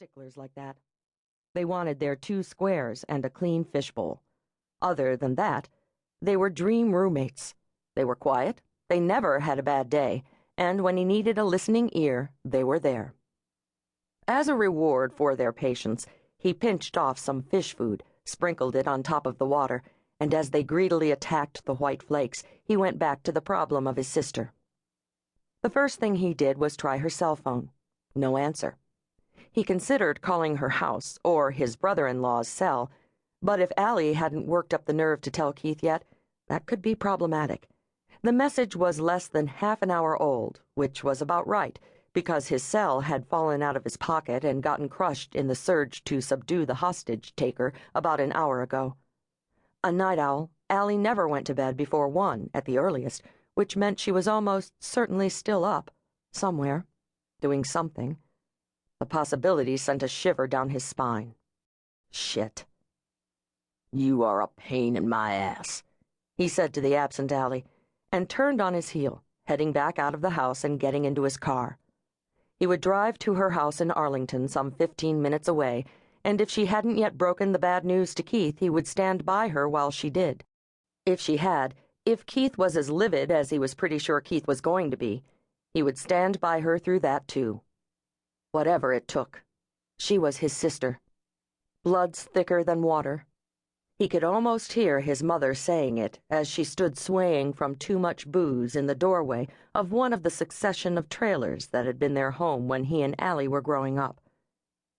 sticklers like that. They wanted their 2 squares and a clean fishbowl. Other than that, they were dream roommates. They were quiet, they never had a bad day, and when he needed a listening ear, they were there. As a reward for their patience, he pinched off some fish food, sprinkled it on top of the water, and as they greedily attacked the white flakes, he went back to the problem of his sister. The first thing he did was try her cell phone. No answer. He considered calling her house or his brother-in-law's cell, but if Allie hadn't worked up the nerve to tell Keith yet, that could be problematic. The message was less than half an hour old, which was about right, because his cell had fallen out of his pocket and gotten crushed in the surge to subdue the hostage-taker about an hour ago. A night owl, Allie never went to bed before 1 at the earliest, which meant she was almost certainly still up, somewhere, doing something. The possibility sent a shiver down his spine. Shit. "You are a pain in my ass," he said to the absent Allie, and turned on his heel, heading back out of the house and getting into his car. He would drive to her house in Arlington, some 15 minutes away, and if she hadn't yet broken the bad news to Keith, he would stand by her while she did. If she had, if Keith was as livid as he was pretty sure Keith was going to be, he would stand by her through that, too. Whatever it took. She was his sister. Blood's thicker than water. He could almost hear his mother saying it as she stood swaying from too much booze in the doorway of one of the succession of trailers that had been their home when he and Allie were growing up.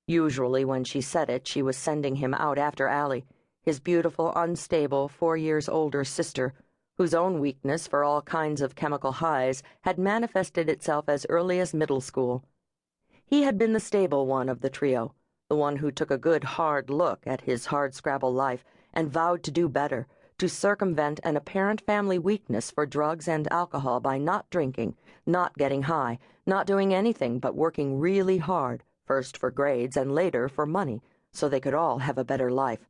Usually when she said it, she was sending him out after Allie, his beautiful, unstable, 4 years older sister, whose own weakness for all kinds of chemical highs had manifested itself as early as middle school. He had been the stable one of the trio, the one who took a good hard look at his hardscrabble life and vowed to do better, to circumvent an apparent family weakness for drugs and alcohol by not drinking, not getting high, not doing anything but working really hard, first for grades and later for money, so they could all have a better life.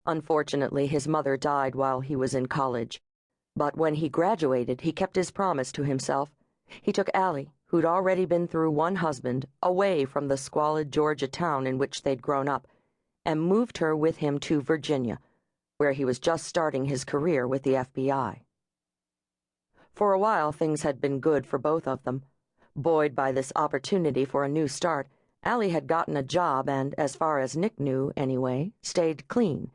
Unfortunately, his mother died while he was in college. But when he graduated, he kept his promise to himself. He took Allie, who'd already been through 1 husband, away from the squalid Georgia town in which they'd grown up, and moved her with him to Virginia, where he was just starting his career with the FBI. For a while, things had been good for both of them. Buoyed by this opportunity for a new start, Allie had gotten a job and, as far as Nick knew anyway, stayed clean.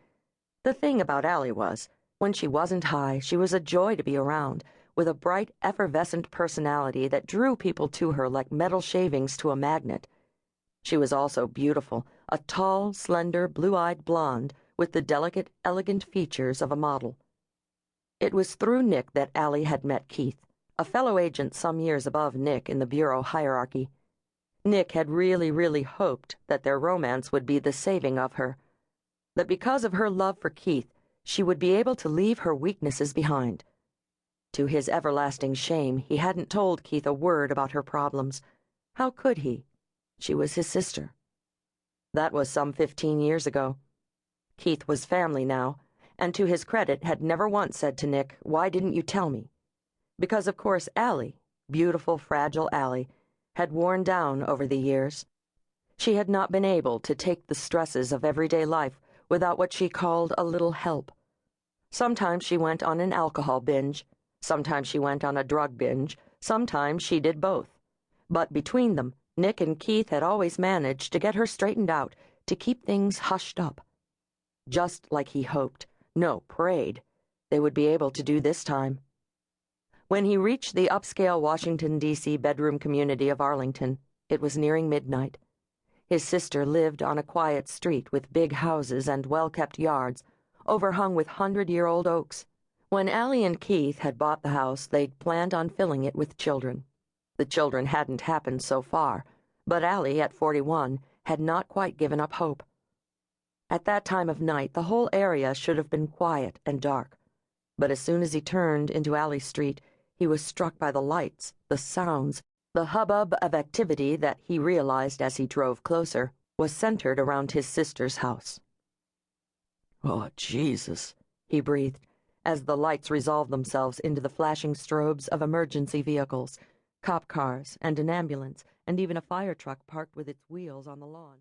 The thing about Allie was, when she wasn't high, she was a joy to be around, with a bright, effervescent personality that drew people to her like metal shavings to a magnet. She was also beautiful, a tall, slender, blue-eyed blonde with the delicate, elegant features of a model. It was through Nick that Allie had met Keith, a fellow agent some years above Nick in the bureau hierarchy. Nick had really hoped that their romance would be the saving of her, that because of her love for Keith, she would be able to leave her weaknesses behind. To his everlasting shame, he hadn't told Keith a word about her problems. How could he? She was his sister. That was some 15 years ago. Keith was family now, and to his credit had never once said to Nick, "Why didn't you tell me?" Because, of course, Allie, beautiful, fragile Allie, had worn down over the years. She had not been able to take the stresses of everyday life without what she called a little help. Sometimes she went on an alcohol binge. Sometimes she went on a drug binge, sometimes she did both. But between them, Nick and Keith had always managed to get her straightened out, to keep things hushed up. Just like he hoped, no, prayed, they would be able to do this time. When he reached the upscale Washington, D.C. bedroom community of Arlington, it was nearing midnight. His sister lived on a quiet street with big houses and well-kept yards, overhung with 100-year-old oaks. When Allie and Keith had bought the house, they'd planned on filling it with children. The children hadn't happened so far, but Allie, at 41, had not quite given up hope. At that time of night, the whole area should have been quiet and dark. But as soon as he turned into Alley Street, he was struck by the lights, the sounds, the hubbub of activity that he realized as he drove closer was centered around his sister's house. "Oh, Jesus," he breathed, as the lights resolved themselves into the flashing strobes of emergency vehicles, cop cars, and an ambulance, and even a fire truck parked with its wheels on the lawn.